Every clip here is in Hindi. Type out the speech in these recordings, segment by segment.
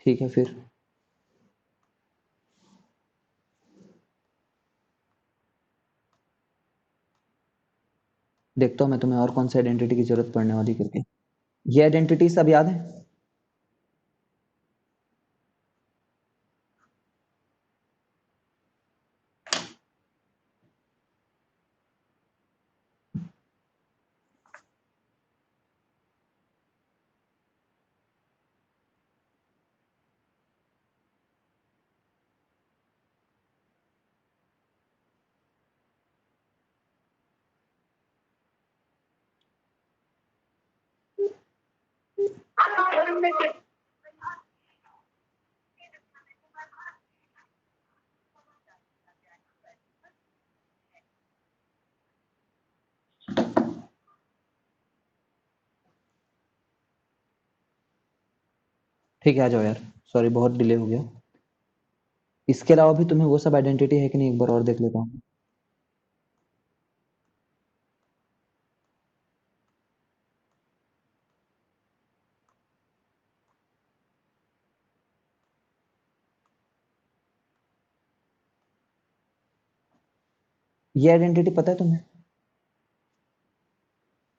ठीक है फिर देखता हूँ मैं तुम्हें और कौन सी आइडेंटिटी की जरूरत पड़ने वाली करके। ये आइडेंटिटी सब याद है? ठीक है आ जाओ यार, सॉरी बहुत डिले हो गया। इसके अलावा भी तुम्हें वो सब आइडेंटिटी है कि नहीं, एक बार और देख लेता हूँ। ये आइडेंटिटी पता है तुम्हें?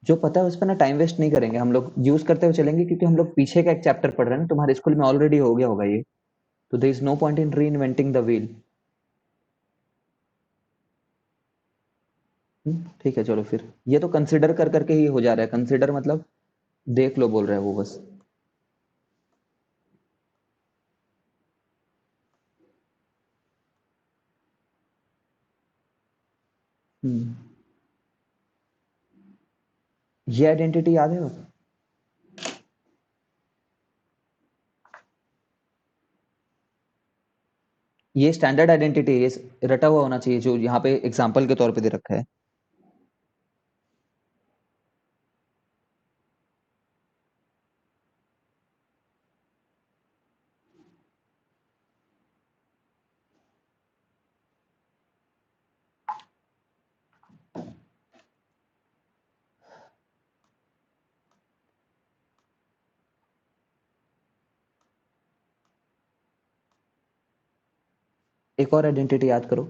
जो पता है उस पर ना टाइम वेस्ट नहीं करेंगे हम लोग, यूज करते हुए चलेंगे, क्योंकि हम लोग पीछे का एक चैप्टर पढ़ रहे हैं ना, तुम्हारे स्कूल में ऑलरेडी हो गया होगा ये, तो there is no point in reinventing the wheel. ठीक है चलो फिर, ये तो कंसिडर कर करके ही हो जा रहा है। कंसिडर मतलब देख लो बोल रहा है वो बस। हम्म, ये आइडेंटिटी याद है? ये स्टैंडर्ड आइडेंटिटी है, ये रटा हुआ होना चाहिए जो यहाँ पे एग्जाम्पल के तौर पे दे रखा है। एक और आइडेंटिटी याद करो।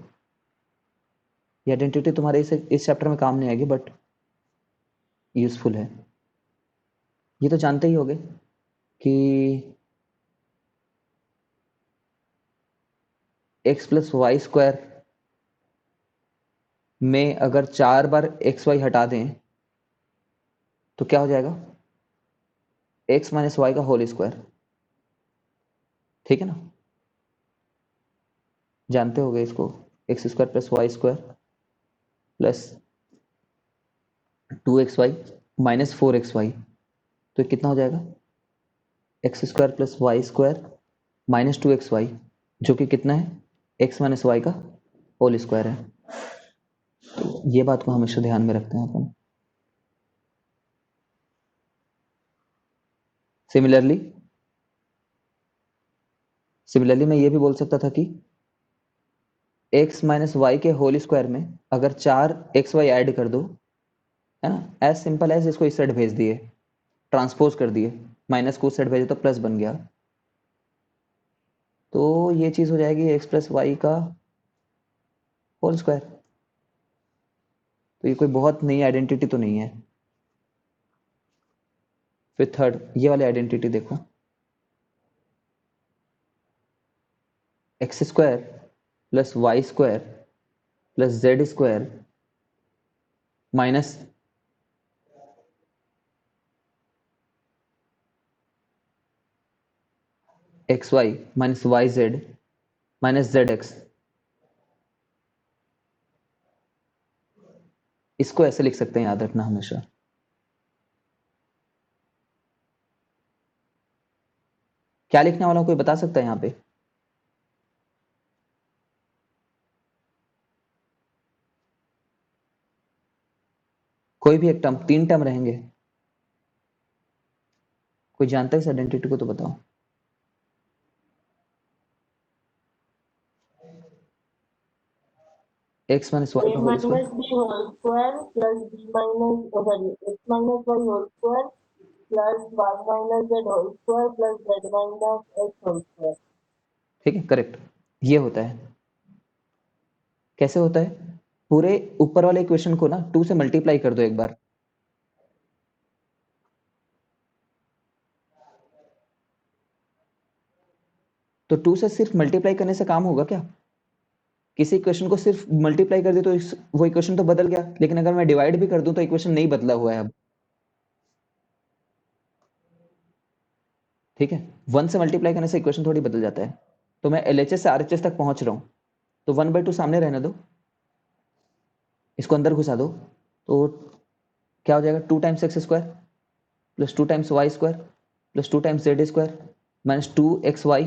ये आइडेंटिटी तुम्हारे इस चैप्टर में काम नहीं आएगी बट यूजफुल है। ये तो जानते ही होगे कि x प्लस वाई स्क्वायर में अगर 4 बार एक्स वाई हटा दें तो क्या हो जाएगा? x माइनस वाई का होल स्क्वायर। ठीक है ना? जानते होगे इसको, x square plus y square plus 2xy minus 4xy, तो कितना हो जाएगा? X square plus y square minus 2xy, जो कि कितना है? x माइनस वाई का होल स्क्वायर है। तो ये बात को हमेशा ध्यान में रखते हैं अपन। सिमिलरली सिमिलरली मैं ये भी बोल सकता था कि x माइनस वाई के होल स्क्वायर में अगर 4xy ऐड कर दो, है ना, एज सिंपल एज इसको इस साइड भेज दिए, ट्रांसपोज कर दिए, माइनस को उस साइड भेजे तो प्लस बन गया, तो ये चीज हो जाएगी x प्लस वाई का होल स्क्वायर। तो ये कोई बहुत नई आइडेंटिटी तो नहीं है। फिर थर्ड ये वाली आइडेंटिटी देखो, x square plus y square plus z square minus x y minus y z minus z x. इसको ऐसे लिख सकते हैं, याद रखना हमेशा। क्या लिखने वाला हूं, कोई बता सकता है यहाँ पे? कोई भी एक टर्म, 3 टर्म रहेंगे। कोई जानता है इस आइडेंटिटी को तो बताओ। एक्स माइनस वाई ए का whole minus square. B whole square plus b minus sorry x minus y whole square plus y minus z whole square plus z minus x whole square. ठीक है, करेक्ट। ये होता है, कैसे होता है? पूरे ऊपर वाले इक्वेशन को ना 2 से मल्टीप्लाई कर दो एक बार। तो 2 से सिर्फ मल्टीप्लाई करने से काम होगा क्या? किसी इक्वेशन को सिर्फ मल्टीप्लाई कर दे तो वो इक्वेशन तो बदल गया, लेकिन अगर मैं डिवाइड भी कर दूं तो इक्वेशन नहीं बदला हुआ है अब। ठीक है, 1 से मल्टीप्लाई करने से इक्वेशन थोड़ी बदल जाता है। तो मैं LHS से RHS तक पहुंच रहा हूं, तो 1/2 सामने रहने दो, इसको अंदर घुसा दो, तो क्या हो जाएगा? 2 times x square plus 2 times y square plus 2 times z square minus 2xy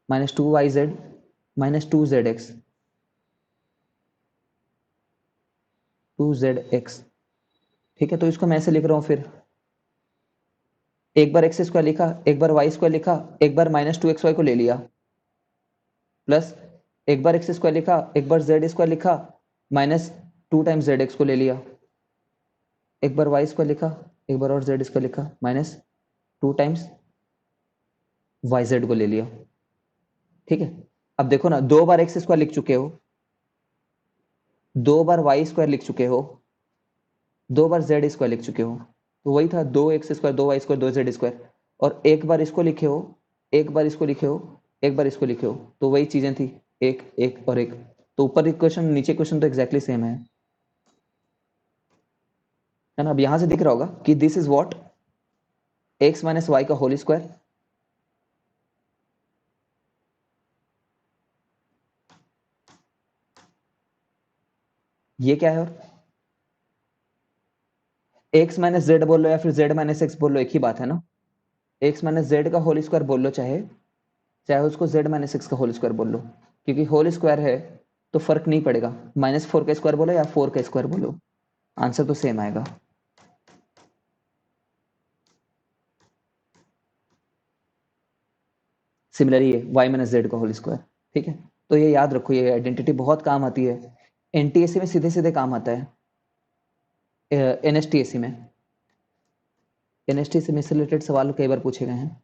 minus 2yz minus 2zx 2zx। ठीक है, तो इसको मैं ऐसे लिख रहा हूं फिर, एक बार एक्स स्क्वायर लिखा, एक बार वाई स्क्वायर लिखा, एक बार माइनस 2xy को ले लिया, प्लस एक बार एक्स स्क्वायर लिखा, एक बार जेड स्क्वायर लिखा, माइनस 2 टाइम्स जेड एक्स को ले लिया, एक बार वाई स्क्वायर लिखा, एक बार और जेड स्क्वायर लिखा, माइनस 2 टाइम्स वाई जेड को ले लिया। ठीक है, अब देखो ना, 2 बार एक्स स्क्वायर लिख चुके हो, 2 बार वाई स्क्वायर लिख चुके हो, 2 बार जेड स्क्वायर लिख चुके हो, तो वही था 2x square 2y square 2z square, और एक बार इसको लिखे हो, एक बार इसको लिखे हो, एक बार इसको लिखे हो, तो वही चीजें थी, एक एक और एक। तो ऊपर इक्वेशन नीचे इक्वेशन तो एग्जैक्टली सेम है ना? अब यहां से दिख रहा होगा कि this is what x minus y का होल स्क्वायर, ये क्या है? और x माइनस जेड बोल लो या फिर z माइनस एक्स बोल लो, एक ही बात है ना? x माइनस जेड का होल स्क्वायर बोल लो, चाहे चाहे उसको z माइनस एक्स का होल स्क्वायर बोल लो, क्योंकि होल स्क्वायर है तो फर्क नहीं पड़ेगा, -4 का स्क्वायर बोलो या 4 का स्क्वायर बोलो, आंसर तो सेम आएगा। सिमिलरली ये y माइनस जेड का होल स्क्वायर। ठीक है, तो ये याद रखो, ये आइडेंटिटी बहुत काम आती है, एनटीएससी में सीधे सीधे काम आता है, एनएसटीएससी में, एनएसटीएससी में से रिलेटेड सवाल कई बार पूछे गए हैं।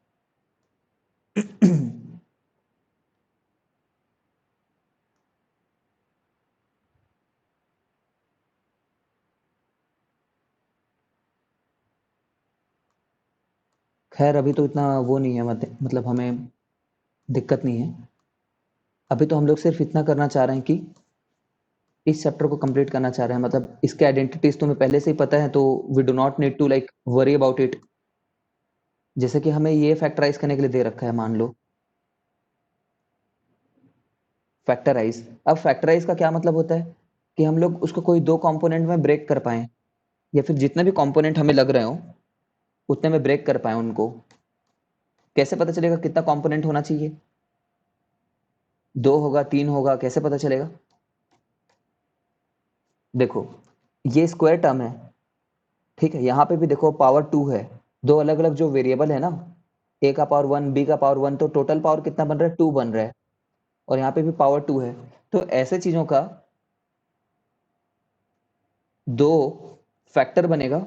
खैर अभी तो इतना वो नहीं है, मतलब हमें दिक्कत नहीं है। अभी तो हम लोग सिर्फ इतना करना चाह रहे हैं कि इस चैप्टर को कंप्लीट करना चाह रहे हैं, मतलब इसके आइडेंटिटीज तुम्हें पहले से ही पता है, तो we do not need to like worry about it. जैसे कि हमें ये फैक्टराइज करने के लिए दे रखा है, मान लो फैक्टराइज। अब फैक्टराइज का क्या मतलब होता है कि हम लोग उसको कोई 2 कंपोनेंट में ब्रेक कर पाए, या फिर जितने भी कंपोनेंट हमें लग रहे हो उतने में ब्रेक कर पाए उनको। कैसे पता चलेगा कितना कंपोनेंट होना चाहिए? 2 होगा, 3 होगा, कैसे पता चलेगा? देखो, ये स्क्वायर टर्म है, ठीक है, यहां पे भी देखो पावर 2 है, दो अलग अलग जो वेरिएबल है ना, ए का पावर 1 बी का पावर 1, तो टोटल पावर कितना बन रहा है? 2 बन रहा है, और यहाँ पे भी पावर 2 है। तो ऐसे चीजों का 2 फैक्टर बनेगा,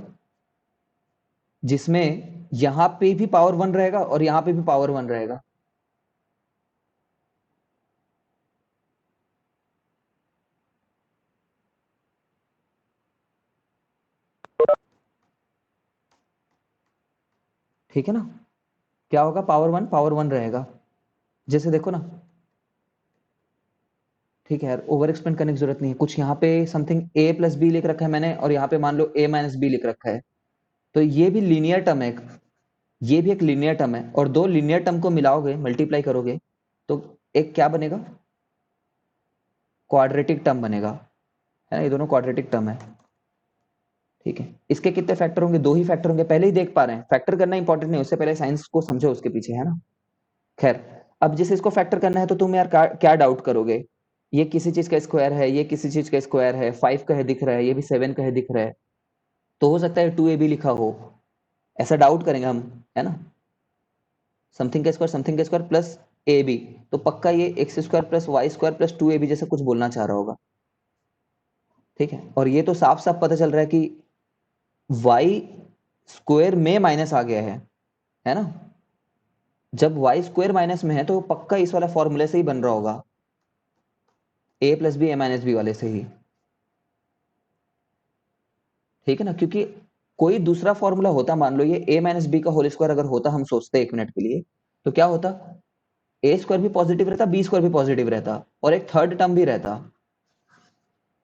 जिसमें यहां पे भी पावर 1 रहेगा और यहां पे भी पावर 1 रहेगा। ठीक है ना? क्या होगा? पावर 1 रहेगा। जैसे देखो ना, ठीक है यार, ओवर एक्सप्लेन करने की जरूरत नहीं है, कुछ यहाँ पे समथिंग a प्लस बी लिख रखा है मैंने, और यहाँ पे मान लो a माइनस बी लिख रखा है, तो ये भी लीनियर टर्म है, ये भी एक लीनियर टर्म है, और दो लीनियर टर्म को मिलाओगे, मल्टीप्लाई करोगे, तो एक क्या बनेगा? क्वाड्रेटिक टर्म बनेगा, है ना? ये दोनों क्वाड्रेटिक टर्म है। ठीक है, इसके कितने फैक्टर होंगे? 2 ही फैक्टर होंगे, पहले ही देख पा रहे हैं। फैक्टर करना इंपॉर्टेंट नहीं, उससे पहले साइंस को समझो उसके पीछे, है ना? खैर, अब जैसे इसको फैक्टर करना है तो तुम यार क्या डाउट करोगे? ये किसी चीज का स्क्वायर है, ये किसी चीज का स्क्वायर है, 5 का है दिख रहा है, ये भी 7 का है दिख रहा है, तो हो सकता है 2ab लिखा हो, ऐसा डाउट करेंगे हम, है ना? समथिंग का स्क्वायर समथिंग का स्क्वायर प्लस ए बी, तो पक्का ये x square plus y square plus 2ab जैसा कुछ बोलना चाह रहा होगा। ठीक है, और ये तो साफ साफ पता चल रहा है कि वाई स्क्वायर में माइनस आ गया है ना? जब वाई स्क्वायर माइनस में है तो पक्का इस वाला फॉर्मूले से ही बन रहा होगा, ए प्लस बी ए माइनस बी वाले से ही, ठीक है ना? क्योंकि कोई दूसरा फॉर्मूला होता, मान लो ये ए माइनस बी का होल स्क्वायर अगर होता, हम सोचते 1 मिनट के लिए, तो क्या होता? ए स्क्वायर भी पॉजिटिव रहता, बी स्क्वायर भी पॉजिटिव रहता, और एक थर्ड टर्म भी रहता,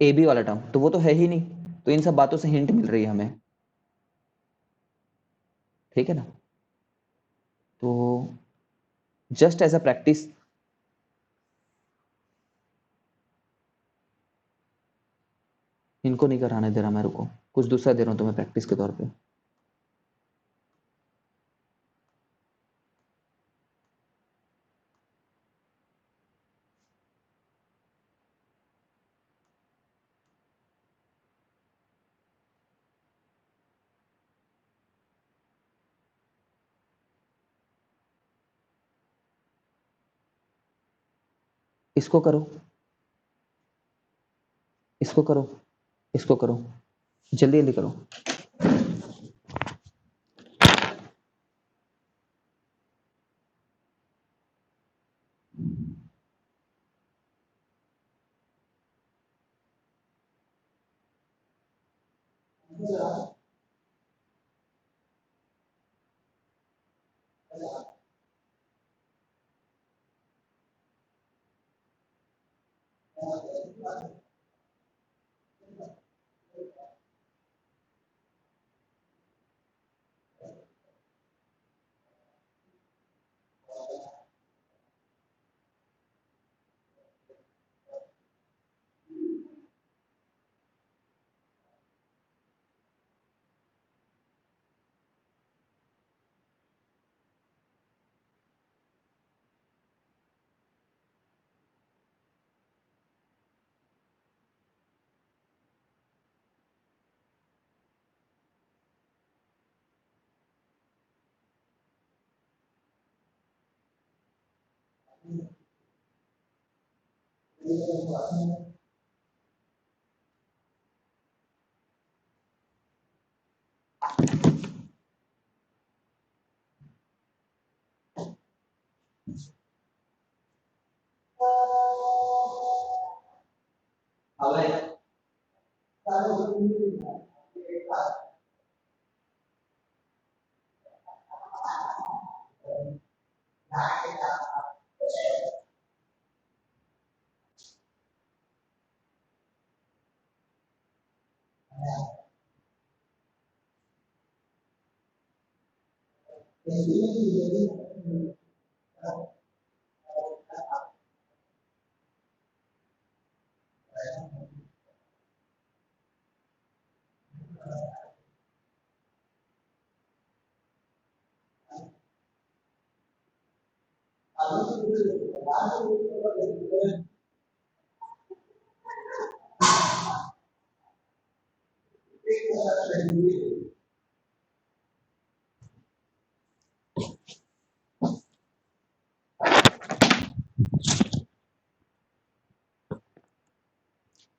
ए बी वाला टर्म, तो वो तो है ही नहीं। तो इन सब बातों से हिंट मिल रही है हमें, ठीक है ना? तो जस्ट एज अ प्रैक्टिस, इनको नहीं कराने दे रहा मैं, रुको, कुछ दूसरा दे रहा हूं तुम्हें प्रैक्टिस के तौर पे। इसको करो, इसको करो, इसको करो, जल्दी जल्दी करो।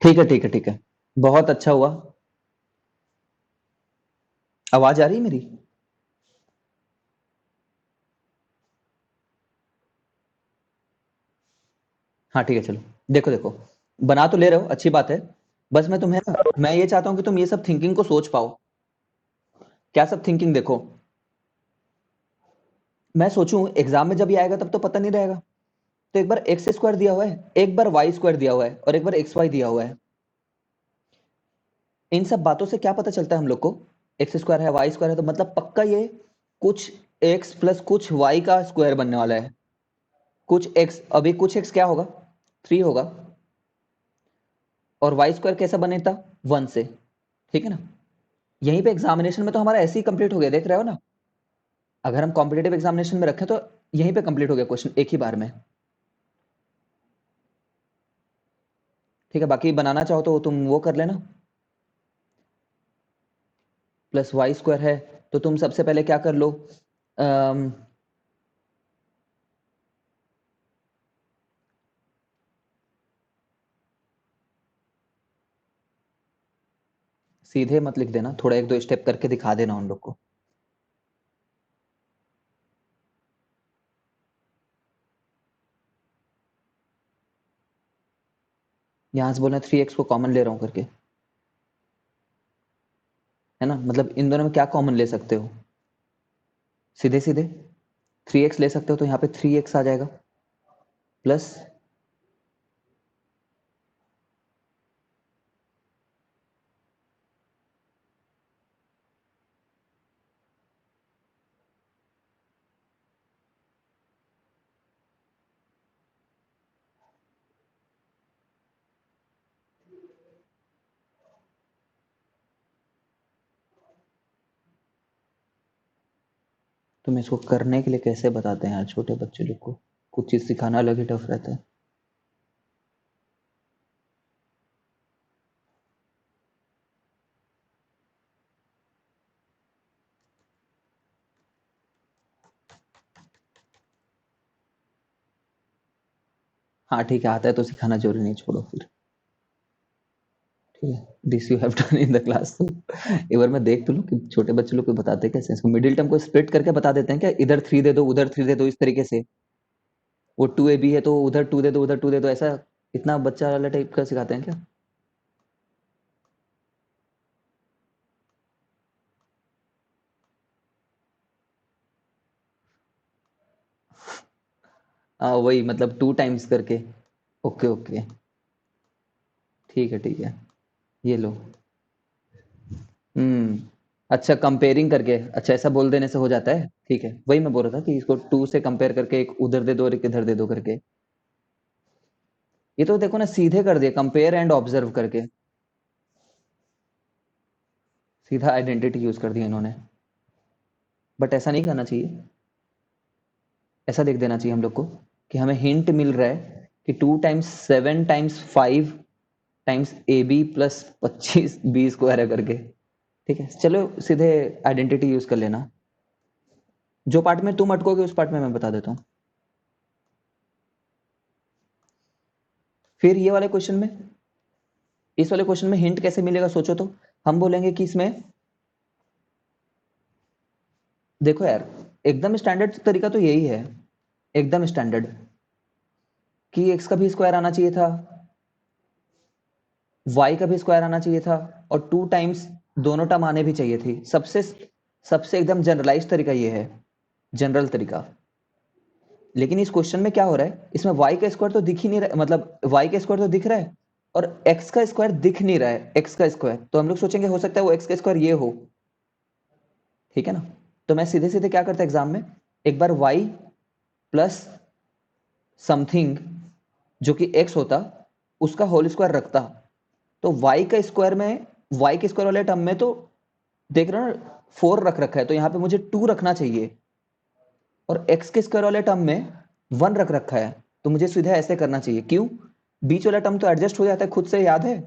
ठीक है, ठीक है, ठीक है, बहुत अच्छा हुआ। आवाज आ रही है मेरी? हाँ ठीक है, चलो, देखो देखो, बना तो ले रहे हो, अच्छी बात है। बस मैं तुम्हें ना, मैं ये चाहता हूं कि तुम ये सब थिंकिंग को सोच पाओ। क्या सब थिंकिंग? देखो, मैं सोचूं एग्जाम में जब ये आएगा तब तो पता नहीं रहेगा। तो एक बार एक्स स्क्वायर दिया हुआ है, एक बार वाई स्क्वायर दिया हुआ है, और एक बार एक्स वाई दिया हुआ है। इन सब बातों से क्या पता चलता है हम लोग को? एक्स स्क्वायर है, वाई स्क्वायर है, तो मतलब पक्का ये कुछ एक्स प्लस कुछ वाई का स्क्वायर बनने वाला है। कुछ एक्स, अभी कुछ एक्स क्या होगा? 3 होगा। और वाई स्क्वायर कैसा बने था? 1 से, ठीक है ना? यहीं पे एग्जामिनेशन में तो हमारा ऐसे ही कंप्लीट हो गया, देख रहे हो ना? अगर हम कॉम्पिटेटिव एग्जामिनेशन में रखें तो यहीं पे कंप्लीट हो गया क्वेश्चन एक ही बार में, ठीक है? बाकी बनाना चाहो तो तुम वो कर लेना। प्लस वाई स्क्वायर है, तो तुम सबसे पहले क्या कर लो, सीधे मत लिख देना, थोड़ा एक दो स्टेप करके दिखा देना उन लोग को। यहां से बोलना 3x को कॉमन ले रहा हूं करके, है ना। मतलब इन दोनों में क्या कॉमन ले सकते हो, सीधे सीधे 3x ले सकते हो, तो यहाँ पे 3x आ जाएगा प्लस तुम इसको करने के लिए कैसे बताते हैं यार छोटे बच्चे लोग को, कुछ चीज सिखाना अलग ही टफ रहता है। हाँ ठीक है, आता है तो सिखाना जरूरी नहीं, छोड़ो फिर। ठीक है, this you have done in the class. तो एक बार मैं देख तो लूं कि छोटे बच्चे लोग को बताते कैसे हैं इसको। मिडिल टर्म को स्प्लिट करके बता देते हैं क्या, इधर 3 दे दो उधर 3 दे दो, इस तरीके से। वो 2ab है तो उधर 2 दे दो उधर 2 दे दो, ऐसा इतना बच्चा वाला टाइप का सिखाते हैं क्या? वही मतलब 2 टाइम्स करके। ओके ओके, ठीक है, ये लो। हम्म, अच्छा कंपेयरिंग करके, अच्छा ऐसा बोल देने से हो जाता है, ठीक है। वही मैं बोल रहा था कि इसको 2 से कंपेयर करके एक उधर दे दो और एक इधर दे दो करके। ये तो देखो ना, सीधे कर दिया, कंपेयर एंड ऑब्जर्व करके, सीधा आइडेंटिटी यूज कर दिया इन्होंने। बट ऐसा नहीं करना चाहिए, ऐसा देख देना चाहिए हम लोग को कि हमें हिंट मिल रहा है कि 2 times 7 times 5 times AB plus 25B square है करके। ठीक है, चलो सीधे आइडेंटिटी यूज कर लेना। जो पार्ट में तुम अटकोगे उस पार्ट में मैं बता देता हूँ। फिर ये वाले क्वेश्चन में, इस वाले क्वेश्चन में हिंट कैसे मिलेगा सोचो तो। हम बोलेंगे कि इसमें देखो यार, एकदम स्टैंडर्ड तरीका तो यही है, एकदम स्टैंडर्ड, कि x का भी स्क्वायर आना चाहिए था, y का भी स्क्वायर आना चाहिए था, और 2 टाइम्स दोनों टर्म आने भी चाहिए थी। सबसे सबसे एकदम जनरलाइज तरीका ये है, जनरल तरीका। लेकिन इस क्वेश्चन में क्या हो रहा है, इसमें y का स्क्वायर तो दिख ही नहीं रहा, मतलब y का स्क्वायर तो दिख रहा है और x का स्क्वायर दिख नहीं रहा है। x का स्क्वायर तो हम लोग सोचेंगे हो सकता है वो x का स्क्वायर ये हो, ठीक है ना। तो मैं सीधे सीधे क्या करता एग्जाम में, एक बार y प्लस समथिंग जो कि x होता उसका होल स्क्वायर रखता। तो y का स्क्वायर में, y के स्क्वायर वाले टर्म में तो देख रहे हो ना 4 रख रखा है, तो यहाँ पे मुझे 2 रखना चाहिए, और x के स्क्वायर वाले टर्म में 1 रख रखा है, तो मुझे सीधा ऐसे करना चाहिए। क्यों? बीच वाला टर्म तो एडजस्ट हो जाता है खुद से, याद है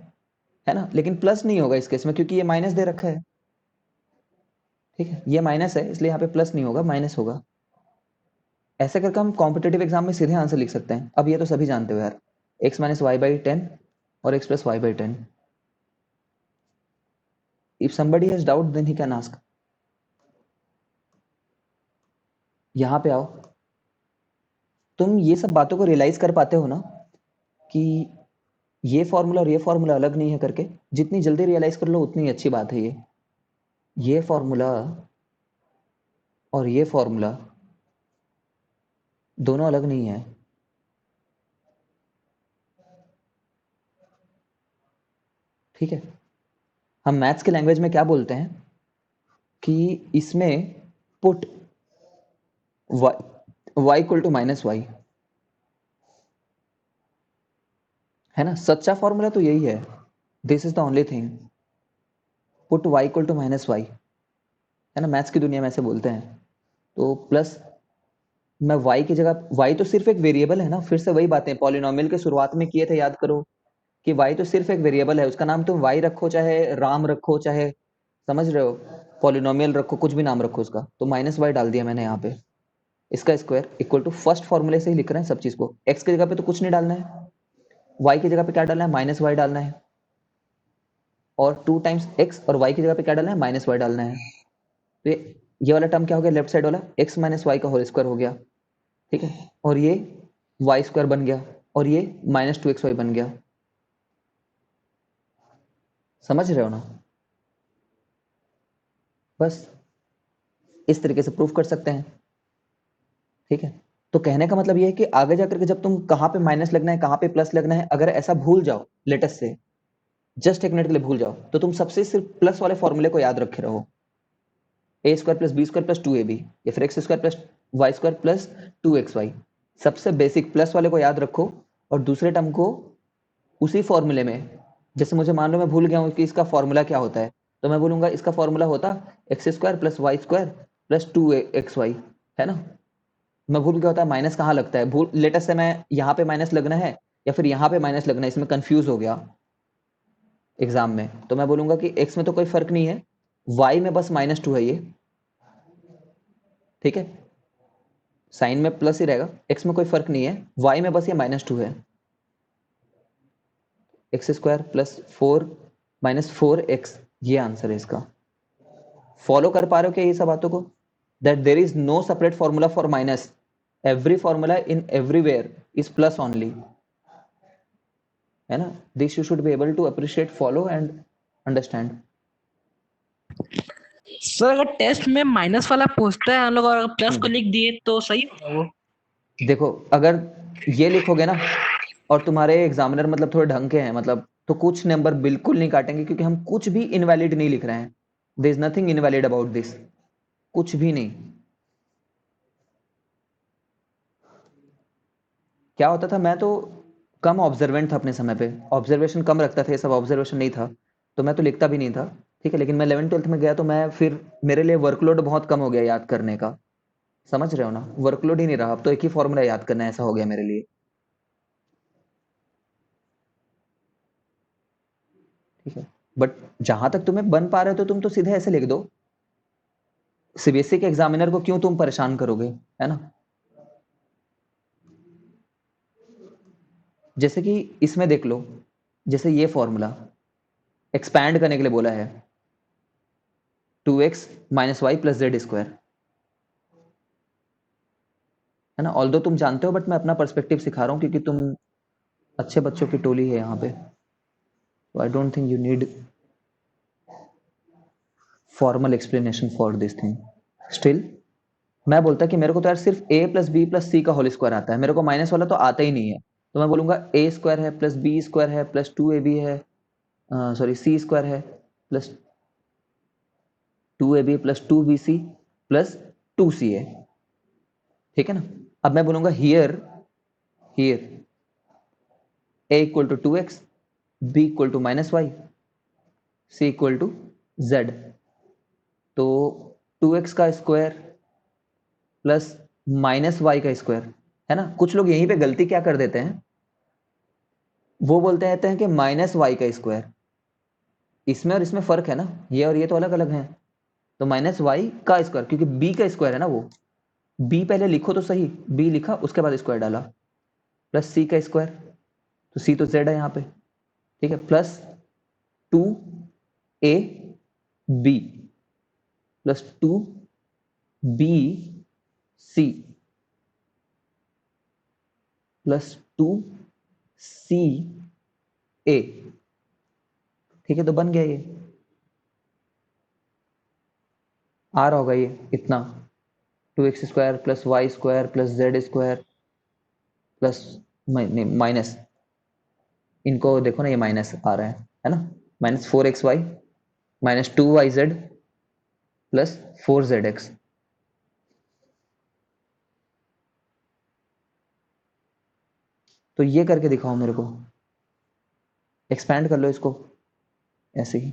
ना। लेकिन प्लस नहीं होगा इस केस में क्योंकि ये माइनस दे रखा है, ठीक है। ये माइनस है इसलिए यहाँ पे प्लस नहीं होगा, माइनस होगा। ऐसे करके हम कॉम्पिटेटिव एग्जाम में सीधे आंसर लिख सकते हैं। अब ये तो सभी जानते हो यार, x माइनस वाई बाई 10 और x plus y by 10। If somebody has doubt then he can ask। यहाँ पे आओ, तुम ये सब बातों को रियलाइज कर पाते हो ना कि ये फॉर्मूला और ये फॉर्मूला अलग नहीं है करके। जितनी जल्दी रियलाइज कर लो उतनी अच्छी बात है। ये फॉर्मूला और ये फॉर्मूला दोनों अलग नहीं है, ठीक है। हम मैथ्स के लैंग्वेज में क्या बोलते हैं कि इसमें put y equal to minus y, है ना। सच्चा फॉर्मूला तो यही है, this is the only thing, put y equal to minus y, है ना। मैथ्स की दुनिया में ऐसे बोलते हैं। तो प्लस मैं y की जगह, y तो सिर्फ एक वेरिएबल है ना, फिर से वही बातें पॉलिनोमियल के शुरुआत में किए थे, याद करो कि y तो सिर्फ एक वेरिएबल है, उसका नाम तुम y रखो चाहे राम रखो चाहे, समझ रहे हो, पॉलिनोमियल रखो, कुछ भी नाम रखो उसका। तो माइनस वाई डाल दिया मैंने यहाँ पे, इसका स्क्वायर इक्वल टू फर्स्ट फॉर्मूले से ही लिख रहे हैं सब चीज को। x की जगह पे तो कुछ नहीं डालना है, y की जगह पे क्या डालना है, माइनस वाई डालना है। और 2 टाइम्स एक्स और वाई की जगह पे क्या डालना है, माइनस वाई डालना है। तो ये वाला टर्म क्या हो गया, लेफ्ट साइड वाला एक्स माइनस वाई का होल स्क्वायर हो गया, ठीक है, और ये वाई स्क्वायर बन गया, और ये माइनस 2xy बन गया। समझ रहे हो ना? बस इस तरीके से प्रूफ कर सकते हैं, ठीक है। तो कहने का मतलब ये है कि आगे जाकर के जब तुम कहाँ पे माइनस लगना है कहाँ पे प्लस लगना है, अगर ऐसा भूल जाओ लेटेस्ट से, जस्ट एक मिनट के लिए भूल जाओ, तो तुम सबसे सिर्फ प्लस वाले फॉर्मूले को याद रखे रहो, a square plus b square plus 2ab, या फिर x square plus y square plus 2xy। सबसे बेसिक प्लस वाले को याद रखो, और दूसरे टर्म को उसी फॉर्मूले में, जैसे मुझे मान लो मैं भूल गया हूँ कि इसका फॉर्मूला क्या होता है, तो मैं बोलूंगा इसका फॉर्मूला होता x square plus y square plus 2xy, है ना। मैं भूल गया होता है माइनस कहाँ लगता है, भूल लेटेस्ट से मैं यहाँ पे माइनस लगना है या फिर यहाँ पे माइनस लगना है, इसमें कंफ्यूज हो गया एग्जाम में, तो मैं बोलूंगा कि एक्स में तो कोई फर्क नहीं है, वाई में बस -2 है ये, ठीक है, साइन में प्लस ही रहेगा, एक्स में कोई फर्क नहीं है, वाई में बस ये -2 है, एक्स स्क्वायर प्लस 4 - 4x, ये आंसर है इसका। फॉलो कर पा रहे हो क्या ये सब बातों को, that there is no separate formula for minus, every formula in everywhere is plus only, है ना। This you should be able to appreciate, follow and understand. Sir अगर टेस्ट में माइनस वाला पूछता है हम लोग और प्लस को लिख दिए तो सही होगा वो? देखो अगर ये लिखोगे ना, और तुम्हारे एग्जामिनर मतलब थोड़े ढंग के हैं, मतलब तो कुछ नंबर बिल्कुल नहीं काटेंगे, क्योंकि हम कुछ भी इनवैलिड नहीं लिख रहे हैं, there is nothing invalid about this, कुछ भी नहीं। क्या होता था, मैं तो कम ऑब्जर्वेंट था अपने समय पे, ऑब्जर्वेशन कम रखता था, ये सब ऑब्जर्वेशन नहीं था, तो मैं तो लिखता भी नहीं था, ठीक है। लेकिन मैं 11th-12th में गया तो मैं फिर मेरे लिए वर्कलोड बहुत कम हो गया याद करने का, समझ रहे हो ना, वर्कलोड ही नहीं रहा, अब तो एक ही फॉर्मूला याद करना है, ऐसा हो गया मेरे लिए, ठीक है। बट जहां तक तुम्हें बन पा रहे हो तो तुम तो सीधे ऐसे लिख दो, सीबीएसई के एग्जामिनर को क्यों तुम परेशान करोगे, है ना। जैसे कि इसमें देख लो, जैसे ये फॉर्मूला एक्सपैंड करने के लिए बोला है, 2x - y plus z square, है ना। ऑल्दो तुम जानते हो, बट मैं अपना पर्सपेक्टिव सिखा रहा हूँ, क्योंकि तुम अच्छे बच्चों की टोली है यहाँ पे, तो I don't think you need formal explanation for this thing. Still मैं बोलता कि मेरे को तो यार सिर्फ a प्लस बी प्लस सी का होल स्क्वायर आता है, मेरे को माइनस वाला तो आता ही नहीं है, तो मैं बोलूंगा a स्क्वायर है प्लस बी स्क्वायर है प्लस 2ab है, सॉरी सी स्क्वायर है plus 2ab plus 2bc plus 2ca, ठीक है ना। अब मैं बोलूंगा here here a equal to 2x, b equal to -y, c equal to z, तो 2x का स्क्वायर प्लस -y का स्क्वायर, है ना। कुछ लोग यहीं पे गलती क्या कर देते हैं, वो बोलते रहते हैं कि -y का स्क्वायर, इसमें और इसमें फर्क है ना, ये और ये तो अलग अलग हैं, तो -y का स्क्वायर, क्योंकि b का स्क्वायर है ना वो, b पहले लिखो तो सही, b लिखा उसके बाद स्क्वायर डाला, प्लस c का स्क्वायर, तो c तो z है यहाँ पे, ठीक है, plus 2ab plus 2bc plus 2ca, ठीक है, तो बन गया ये, आ रहा होगा ये इतना, 2x square plus y square plus z square plus minus, इनको देखो ना, ये माइनस आ रहा है ना, -4xy -2yz प्लस 4zx, तो ये करके दिखाओ मेरे को, एक्सपैंड कर लो इसको ऐसे ही।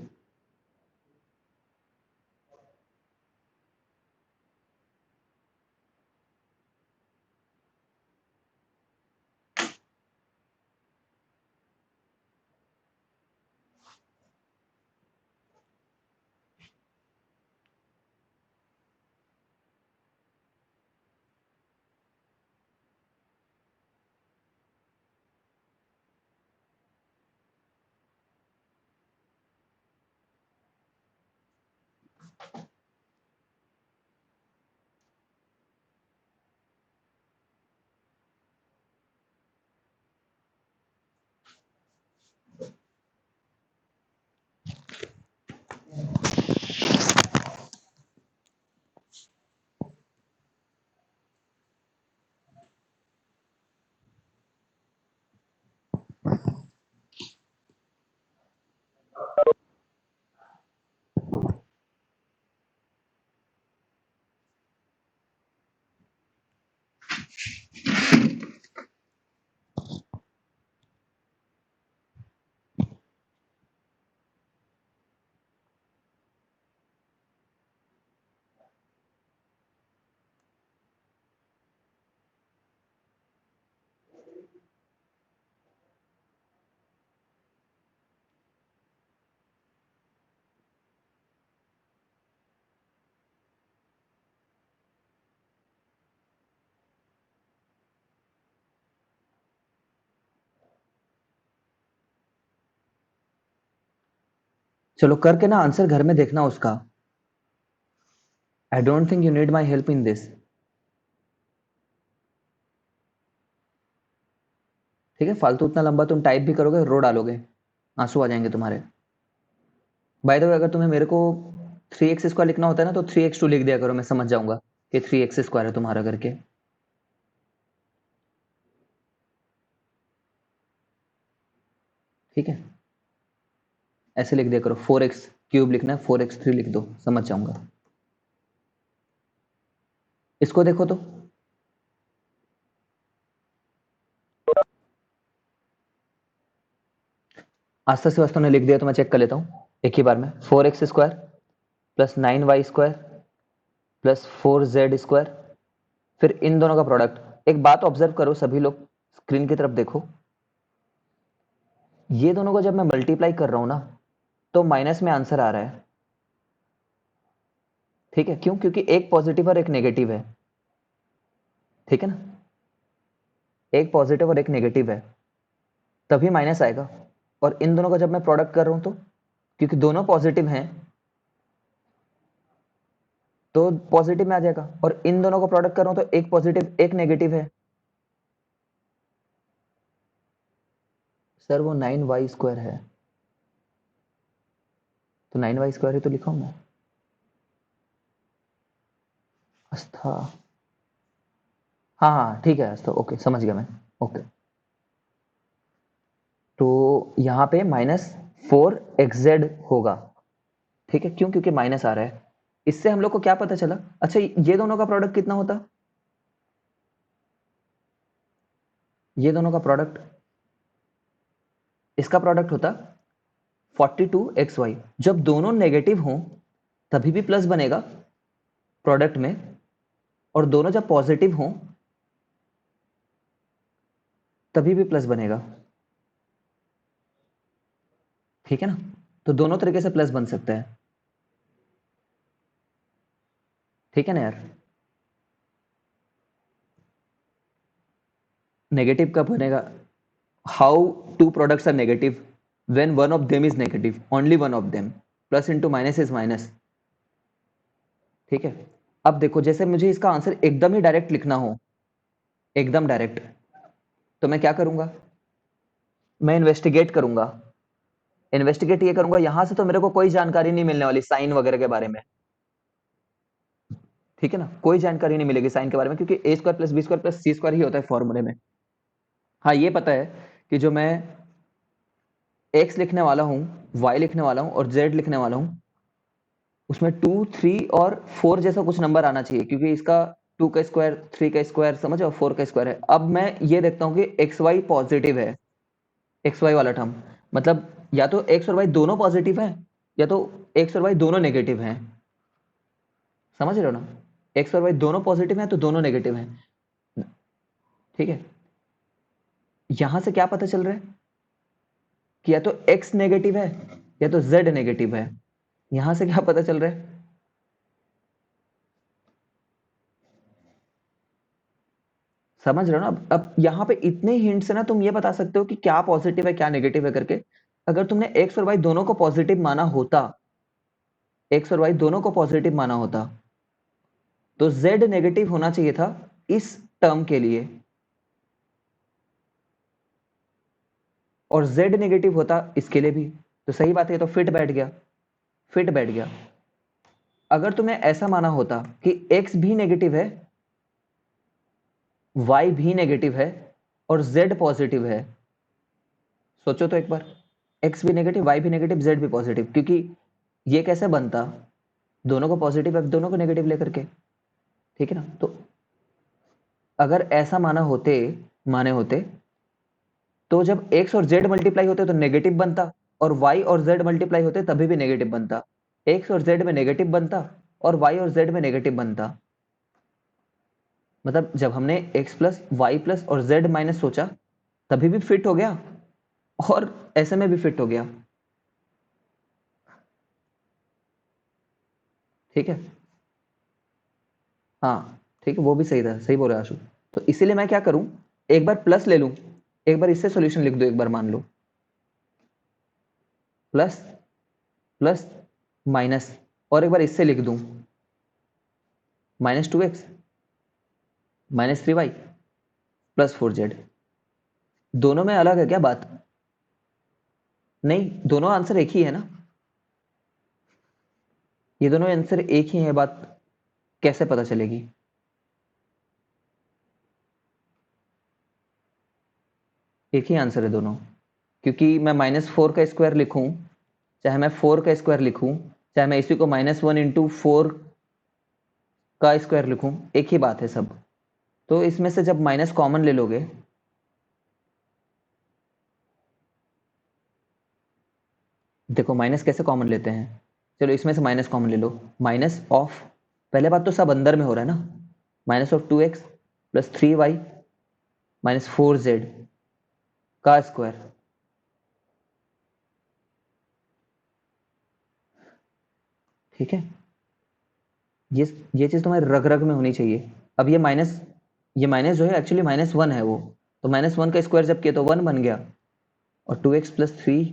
चलो करके ना आंसर घर में देखना उसका। I don't think you need my help in this. ठीक है, फालतू उतना लंबा तुम टाइप भी करोगे, रो डालोगे, आंसू आ जाएंगे तुम्हारे। बाय द वे, अगर तुम्हें मेरे को 3x² लिखना होता है ना तो 3x2 लिख दिया करो, मैं समझ जाऊंगा कि 3x² है तुम्हारा करके। ठीक है, ऐसे लिख दिया करो। 4x³ लिखना है, 4x3 लिख दो, समझ जाऊंगा। इसको देखो तो, आस्था श्रीवास्तव ने लिख दिया तो मैं चेक कर लेता हूं एक ही बार में। 4x² plus 9y² plus 4z², फिर इन दोनों का प्रोडक्ट। एक बात ऑब्जर्व करो सभी लोग, स्क्रीन की तरफ देखो, ये दोनों को जब मैं मल्टीप्लाई कर रहा हूं ना तो माइनस में आंसर आ रहा है। ठीक है, क्यों? क्योंकि एक पॉजिटिव और एक नेगेटिव है। ठीक है ना, एक पॉजिटिव और एक नेगेटिव है, तभी माइनस आएगा। और इन दोनों का जब मैं प्रोडक्ट कर रहा हूं तो, क्योंकि दोनों पॉजिटिव हैं तो पॉजिटिव में आ जाएगा, और इन दोनों का प्रोडक्ट कर रहा हूं तो एक पॉजिटिव एक नेगेटिव है। सर वो 9y² है, तो 9y² ही तो लिखा हूं मैं। आस्था, हाँ हाँ ठीक है आस्था, ओके समझ गया मैं। ओके, तो यहां पे -4xz होगा। ठीक है, क्यों? क्योंकि माइनस आ रहा है। इससे हम लोग को क्या पता चला? अच्छा, ये दोनों का प्रोडक्ट कितना होता? ये दोनों का प्रोडक्ट, इसका प्रोडक्ट होता 42xy। जब दोनों नेगेटिव हों तभी भी प्लस बनेगा प्रोडक्ट में, और दोनों जब पॉजिटिव हों तभी भी प्लस बनेगा। ठीक है ना, तो दोनों तरीके से प्लस बन सकता है। ठीक है ना यार, नेगेटिव कब बनेगा? How two products are negative? When one of them is negative, only one of them. Plus into minus is minus. ठीक है, अब देखो, जैसे मुझे इसका आंसर एकदम ही डायरेक्ट लिखना हो, एकदम डायरेक्ट, तो मैं क्या करूंगा? मैं इन्वेस्टिगेट करूंगा। इन्वेस्टिगेट ये करूंगा, यहां से तो मेरे को कोई जानकारी नहीं मिलने वाली साइन वगैरह के बारे में। ठीक है ना, कोई जानकारी नहीं मिलेगी साइन के बारे में, क्योंकि a² plus b² plus c² ही होता है फॉर्मूले में। हाँ, ये पता है कि जो मैं x लिखने वाला हूं, y लिखने वाला हूं और z लिखने वाला हूं, उसमें 2, 3 और 4 जैसा कुछ नंबर आना चाहिए, क्योंकि इसका 2 का स्क्वायर, 3 का स्क्वायर, समझो, 4 का स्क्वायर है। अब मैं ये देखता हूं कि एक्स वाई पॉजिटिव है, एक्स वाई वाला टर्म, मतलब या तो एक्स और वाई दोनों पॉजिटिव हैं, या तो एक्स और वाई दोनों नेगेटिव हैं। समझ रहे हो ना, एक्स और वाई दोनों पॉजिटिव हैं तो दोनों नेगेटिव हैं। ठीक है, यहां से क्या पता चल रहा है कि या तो एक्स नेगेटिव है या तो जेड नेगेटिव है। यहां से क्या पता चल रहा है? समझ रहे हो ना? अब यहां पे इतने हिंट से ना तुम ये बता सकते हो कि क्या पॉजिटिव है क्या नेगेटिव है करके। अगर तुमने एक्स और वाई दोनों को पॉजिटिव माना होता, एक्स और वाई दोनों को पॉजिटिव माना होता, तो जेड नेगेटिव होना चाहिए था इस टर्म के लिए, और z नेगेटिव होता इसके लिए भी। तो सही बात है, तो फिट बैठ गया, फिट बैठ गया। अगर तुम्हें ऐसा माना होता कि x भी नेगेटिव है, y भी नेगेटिव है और z पॉजिटिव है, सोचो तो एक बार, एक्स भी नेगेटिव, वाई भी नेगेटिव, जेड भी पॉजिटिव, क्योंकि ये कैसे बनता, दोनों को पॉजिटिव है, दोनों को नेगेटिव लेकर के, ठीक है ना। तो अगर ऐसा माने होते तो जब एक्स और जेड मल्टीप्लाई होते तो नेगेटिव बनता, और वाई और जेड मल्टीप्लाई होते तभी भी नेगेटिव बनता। एक्स और जेड में नेगेटिव बनता और वाई और जेड में नेगेटिव बनता। मतलब जब हमने एक्स प्लस वाई प्लस और जेड माइनस सोचा तभी भी फिट हो गया और ऐसे में भी फिट हो गया, ठीक है। हाँ ठीक है, वो भी सही था, सही बोल रहा है आशु। तो इसीलिए मैं क्या करूं, एक बार प्लस ले लूं, एक बार इससे सॉल्यूशन लिख दो, एक बार मान लो प्लस प्लस माइनस, और एक बार इससे लिख दूं -2x -3y +4z। दोनों में अलग है क्या बात? नहीं, दोनों आंसर एक ही है ना, ये दोनों आंसर एक ही है, बात कैसे पता चलेगी? एक ही आंसर है दोनों, क्योंकि मैं -4 का स्क्वायर लिखूं, चाहे मैं 4 का स्क्वायर लिखूं, चाहे मैं इसी को -1 इंटू 4 का स्क्वायर लिखूं, एक ही बात है सब। तो इसमें से जब माइनस कॉमन ले लोगे, देखो माइनस कैसे कॉमन लेते हैं, चलो इसमें से माइनस कॉमन ले लो, माइनस ऑफ, पहले बात तो सब अंदर में हो रहा है ना, -2x + 3y -4z का स्क्वायर, ठीक है। ये चीज तुम्हारे रग रग में होनी चाहिए। अब ये माइनस जो है एक्चुअली -1 है वो, तो -1 का स्क्वायर जब किया तो 1 बन गया, और 2x + 3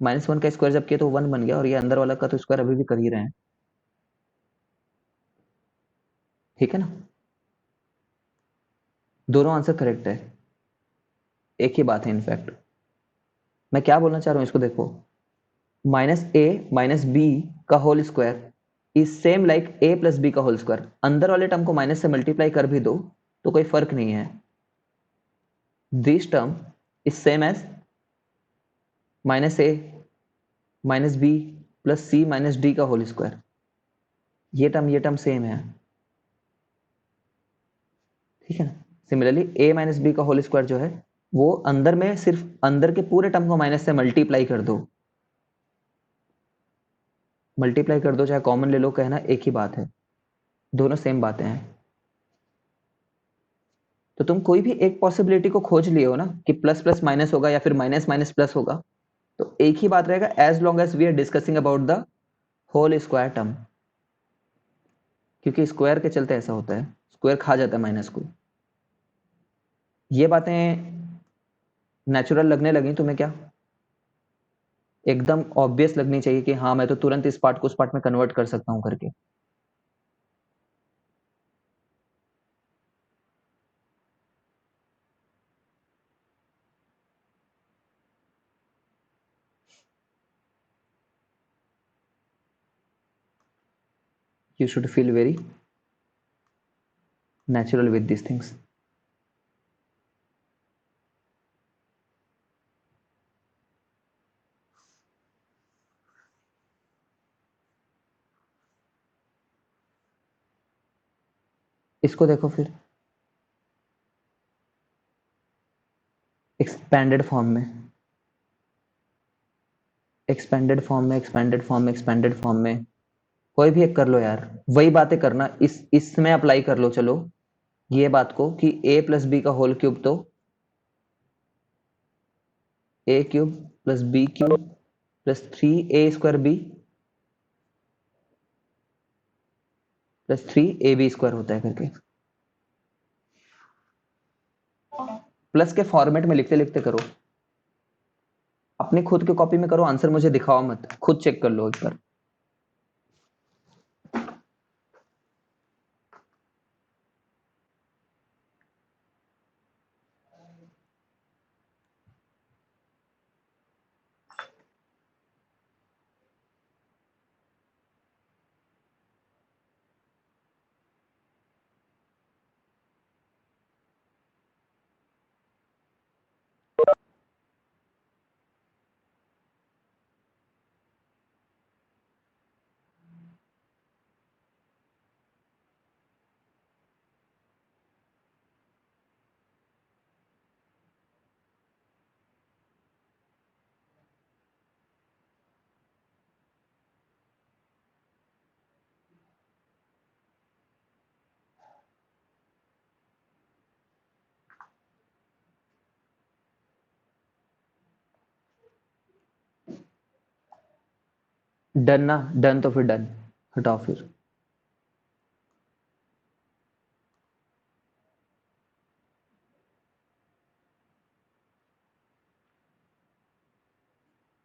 -1 का स्क्वायर जब किया तो 1 बन गया, और ये अंदर वाला का तो स्क्वायर अभी भी कर ही रहे हैं, ठीक है ना। दोनों आंसर करेक्ट है, एक ही बात है इनफैक्ट। मैं क्या बोलना चाह रहा हूं इसको देखो, -a - b का whole square is same like a + b का होल स्क्वायर। अंदर वाले टर्म को माइनस से मल्टीप्लाई कर भी दो तो कोई फर्क नहीं है। This term is same as -a - b + c - d का होल स्क्वायर। ये टर्म सेम है, ठीक है ना। सिमिलरली a - b का होल स्क्वायर जो है वो अंदर में सिर्फ अंदर के पूरे टर्म को माइनस से मल्टीप्लाई कर दो, चाहे कॉमन ले लो, कहना एक ही बात है, दोनों सेम बातें हैं। तो तुम कोई भी एक पॉसिबिलिटी को खोज लिए हो ना कि प्लस प्लस माइनस होगा या फिर माइनस माइनस प्लस होगा, तो एक ही बात रहेगा, as long as we are discussing about the whole square term, क्योंकि स्क्वायर के चलते ऐसा होता है, स्क्वायर खा जाता है माइनस को। ये बातें नेचुरल लगने लगी तुम्हें क्या? एकदम ऑब्वियस लगनी चाहिए कि हाँ मैं तो तुरंत इस पार्ट को उस पार्ट में कन्वर्ट कर सकता हूं करके। You should feel very natural with these things. इसको देखो फिर एक्सपेंडेड फॉर्म में, एक्सपेंडेड फॉर्म में कोई भी एक कर लो यार, वही बातें करना, इसमें अप्लाई कर लो। चलो ये बात को कि a + b का होल क्यूब तो a³ + b³ + 3a² b + 3ab² होता है करके, प्लस के फॉर्मेट में लिखते लिखते करो, अपनी खुद की कॉपी में करो, आंसर मुझे दिखाओ मत, खुद चेक कर लो एक बार। डन ना, डन तो फिर डन, हटाओ फिर।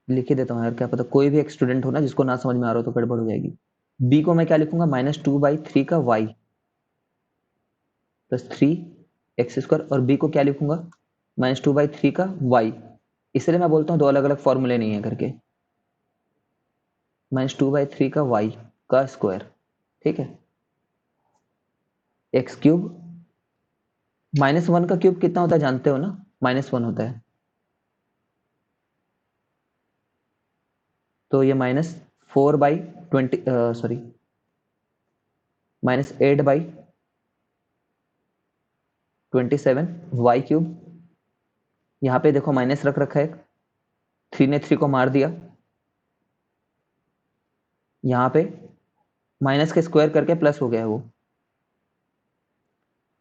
लिख ही देता हूँ यार, क्या पता कोई भी एक स्टूडेंट हो ना जिसको ना समझ में आ रहा हो तो गड़बड़ हो जाएगी। बी को मैं क्या लिखूंगा, -2/3 का y प्लस 3x², और बी को क्या लिखूंगा, -2/3 का y। इसलिए मैं बोलता हूँ दो अलग अलग फॉर्मूले नहीं है करके। -2/3 का y का स्क्वायर, ठीक है। x³ -1 का क्यूब कितना होता है जानते हो ना, -1 होता है। तो ये -4/20, सॉरी -8/27 y³। यहाँ पे देखो माइनस रख रखा है, 3 ने 3 को मार दिया, यहाँ पे माइनस के स्क्वायर करके प्लस हो गया है वो।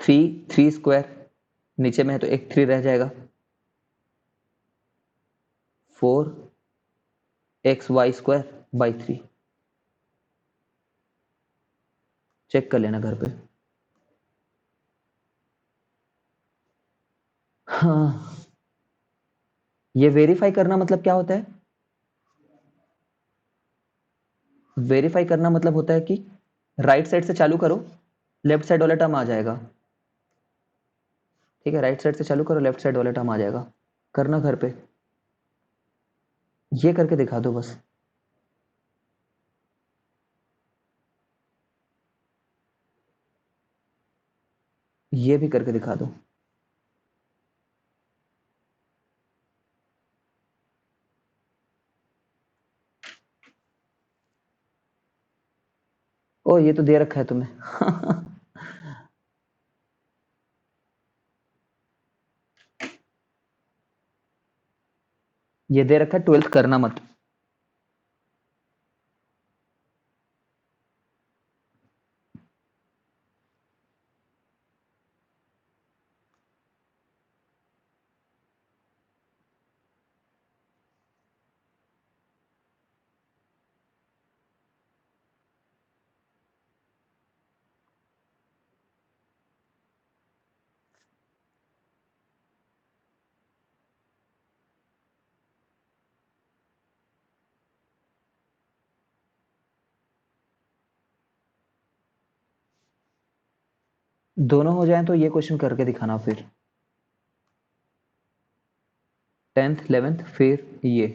3 नीचे में है तो एक 3 रह जाएगा, 4xy² 3। चेक कर लेना घर पे। हाँ, ये वेरीफाई करना मतलब क्या होता है, वेरीफाई करना मतलब होता है कि राइट साइड से चालू करो, लेफ्ट साइड वाला टर्म आ जाएगा, ठीक है। राइट साइड से चालू करो, लेफ्ट साइड वाला टर्म आ जाएगा। करना घर पे, ये करके दिखा दो बस। ये भी करके दिखा दो। ओ ये तो दे रखा है तुम्हें। ये दे रखा है 12th करना मत। दोनों हो जाएं तो ये क्वेश्चन करके दिखाना फिर, 10th 11th फिर ये।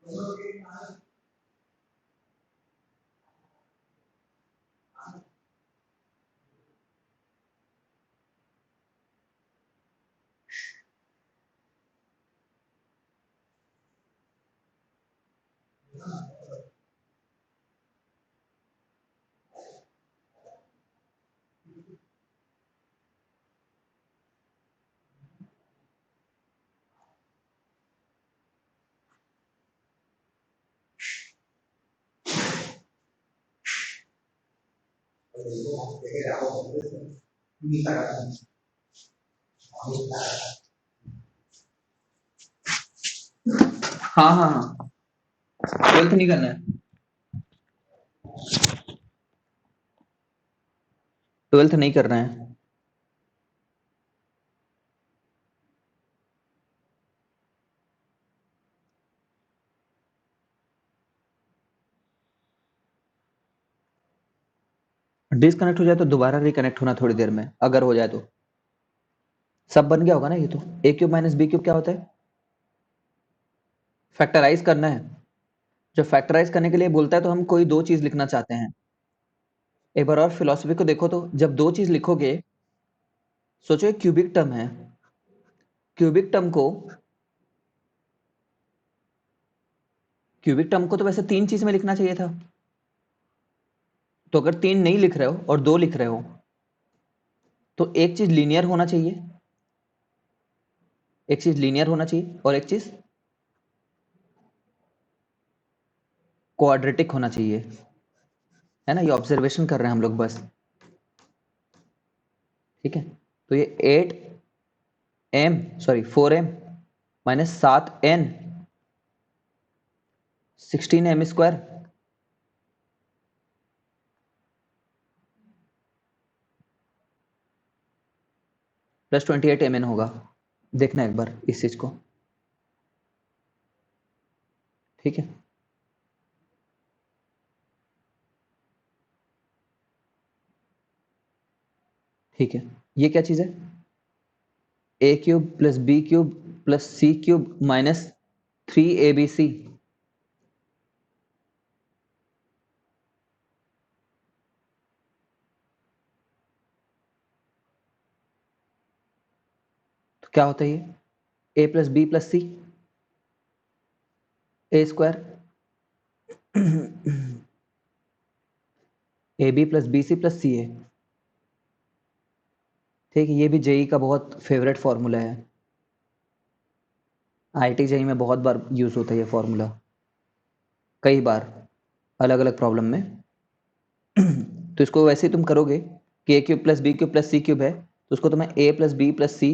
हाँ हाँ हाँ, 12th नहीं करना है, 12th नहीं करना है। डिसकनेक्ट हो जाए तो दोबारा रिकनेक्ट होना थोड़ी देर में, अगर हो जाए तो। सब बन गया होगा ना ये तो। ए क्यूब माइनस बी क्यूब क्या होता है? फैक्टराइज करना है। जब फैक्टराइज करने के लिए बोलता है तो हम कोई दो चीज लिखना चाहते हैं। एक बार और फिलॉसफी को देखो तो, जब दो चीज लिखोगे, सोचो एक क्यूबिक टर्म है, क्यूबिक टर्म को तो वैसे तीन चीज में लिखना चाहिए था। तो अगर तीन नहीं लिख रहे हो और दो लिख रहे हो, तो एक चीज लीनियर होना चाहिए, एक चीज लीनियर होना चाहिए और एक चीज क्वाड्रेटिक होना चाहिए, है ना। ये ऑब्जर्वेशन कर रहे हैं हम लोग बस, ठीक है। तो ये 4m minus 7n 16m square plus 28mn होगा। देखना एक बार इस चीज को, ठीक है। ठीक है, ये क्या चीज है? A cube plus b cube plus c cube minus 3abc। तो क्या होता है ये? A plus b plus c, a square a b plus b c plus c a. ठीक है, ये भी जेई का बहुत फेवरेट फॉर्मूला है, आईआईटी जेई में बहुत बार यूज होता है ये फॉर्मूला, कई बार अलग अलग प्रॉब्लम में। तो इसको वैसे ही तुम करोगे कि a cube plus b cube plus c cube है, तो उसको तुम्हें a plus b plus c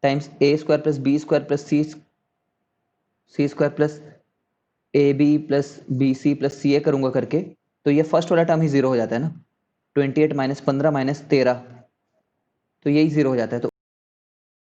times a square plus b square plus c square plus a b plus b c plus c a करूंगा करके, तो ये फर्स्ट वाला टर्म ही जीरो हो जाता है ना। 28 माइनस 15 माइनस 13, तो यही जीरो हो जाता है। तो